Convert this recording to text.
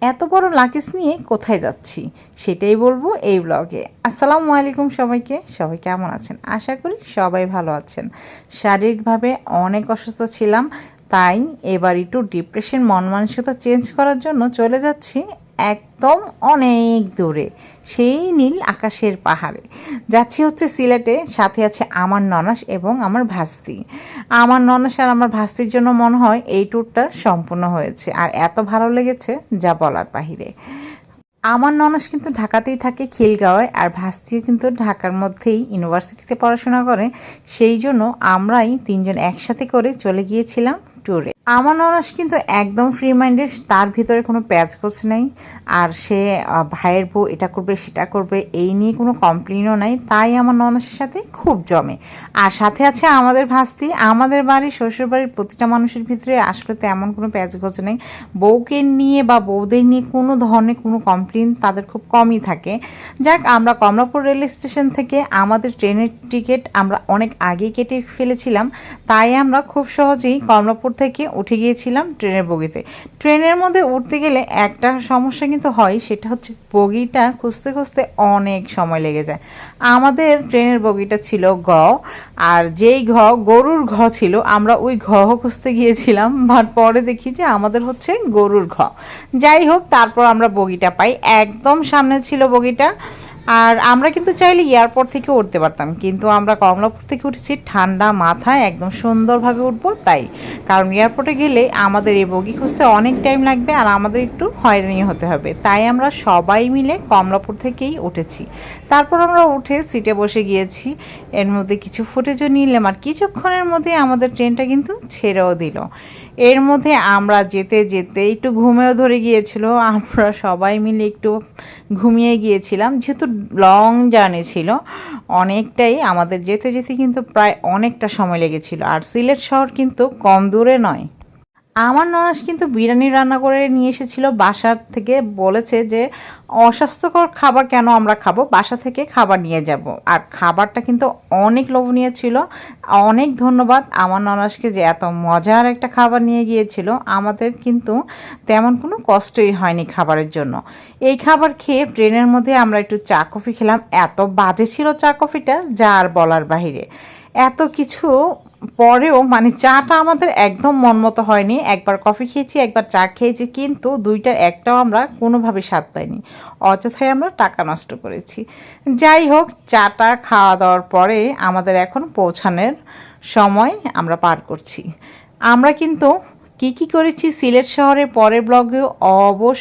এত বড় লাকিজ নিয়ে কোথায় যাচ্ছি সেটাই বলবো এই ব্লগে। আসসালামু আলাইকুম সবাইকে, সবাই কেমন আছেন? আশা করি সবাই ভালো আছেন। শারীরিকভাবে অনেক অসুস্থ ছিলাম, তাই এবার একটু ডিপ্রেশন মন মানসিকতা চেঞ্জ করার জন্য চলে যাচ্ছি একদম অনেক দূরে, সেই নীল আকাশের পাহাড়ে যাচ্ছি হচ্ছে সিলেটে। সাথে আছে আমার ননাস এবং আমার ভাস্তি। আমার ননাস আর আমার ভাস্তির জন্য মনে হয় এই ট্যুরটা সম্পূর্ণ হয়েছে, আর এত ভালো লেগেছে যা বলার বাহিরে। আমার ননাস কিন্তু ঢাকাতেই থাকে, খিলগাঁওয়ে, আর ভাস্তিও কিন্তু ঢাকার মধ্যেই ইউনিভার্সিটিতে পড়াশোনা করে। সেই জন্য আমরাই তিনজন একসাথে করে চলে গিয়েছিলাম ট্যুরে। আমার ননাস কিন্তু একদম ফ্রি মাইন্ডেড, তার ভিতরে কোনো প্যাচগোছ নেই। আর সে ভাইয়ের বউ এটা করবে সেটা করবে এই নিয়ে কোনো কমপ্লেনও নাই, তাই আমার ননাসের সাথে খুব জমে। আর সাথে আছে আমাদের ভাস্তি। আমাদের বাড়ি শ্বশুর বাড়ির প্রতিটা মানুষের ভিতরে আসলে তেমন কোনো প্যাচগোছ নেই। বউকে নিয়ে বা বউদের নিয়ে কোনো ধরনের কোনো কমপ্লেন তাদের খুব কমই থাকে। যাক, আমরা কমলাপুর রেল স্টেশন থেকে আমাদের ট্রেনের টিকিট আমরা অনেক আগেই কেটে ফেলেছিলাম, তাই আমরা খুব সহজেই কমলাপুর থেকে উঠে গিয়েছিলাম ট্রেনের বগিতে। ট্রেনের মধ্যে উঠতে গেলে একটা সমস্যা কিন্তু হয়, সেটা হচ্ছে বগিটা খুঁজতে খুঁজতে অনেক সময় লেগে যায়। আমাদের ট্রেনের বগিটা ছিল ঘ, আর যেই গরুর ঘ ছিল, আমরা ওই ঘ খুঁজতে গিয়েছিলাম, বাট পরে দেখি যে আমাদের হচ্ছে গরুর ঘ। যাই হোক, তারপর আমরা বগিটা পাই, একদম সামনে ছিল বগিটা। আর আমরা কিন্তু চাইলে এয়ারপোর্ট থেকে উঠতে পারতাম, কিন্তু আমরা কমলাপুর থেকে উঠেছি ঠান্ডা মাথায়, একদম সুন্দরভাবে উঠবো তাই। কারণ এয়ারপোর্টে গেলে আমাদের এই বগি খুঁজতে অনেক টাইম লাগবে আর আমাদের একটু হয়রানি হতে হবে, তাই আমরা সবাই মিলে কমলাপুর থেকেই উঠেছি। তারপর আমরা উঠে সিটে বসে গিয়েছি। এর মধ্যে কিছু ফুটেজও নিলাম, আর কিছুক্ষণের মধ্যে আমাদের ট্রেনটা কিন্তু ছেড়েও দিল। এর মধ্যে আমরা যেতে যেতে একটু ঘুমেও ধরে গিয়েছিল, আমরা সবাই মিলে একটু ঘুমিয়ে গিয়েছিলাম, যেহেতু লং জার্নি ছিল অনেকটাই। আমাদের যেতে যেতে কিন্তু প্রায় অনেকটা সময় লেগেছিল, আর সিলেট শহর কিন্তু কম দূরে নয়। আমার ননাস কিন্তু বিরিয়ানি রান্না করে নিয়ে এসেছিল বাসার থেকে, বলেছে যে অস্বাস্থ্যকর খাবার কেন আমরা খাবো, বাসা থেকে খাবার নিয়ে যাব। আর খাবারটা কিন্তু অনেক লোভনীয় ছিল। অনেক ধন্যবাদ আমার ননাসকে যে এত মজার একটা খাবার নিয়ে গিয়েছিল। আমাদের কিন্তু তেমন কোনো কষ্টই হয়নি খাবারের জন্য। এই খাবার খেয়ে ট্রেনের মধ্যে আমরা একটু চা কফি খেলাম, এত বাজে ছিল চা কফিটা যা আর বলার বাহিরে। এত কিছু পরেও মানে চাটা আমাদের একদম মন মতো হয়নি। একবার কফি খেয়েছি, একবার চা খেয়েছি, কিন্তু দুইটার একটাও আমরা কোনোভাবে স্বাদ পাইনি। অযথাই আমরা টাকা নষ্ট করেছি। যাই হোক, চাটা খাওয়া দাওয়ার পরে আমাদের এখন পৌঁছানোর সময় আমরা পার করছি। আমরা কিন্তু কি করেছি সিলেট শহরে পরের ব্লগে অবশ্যই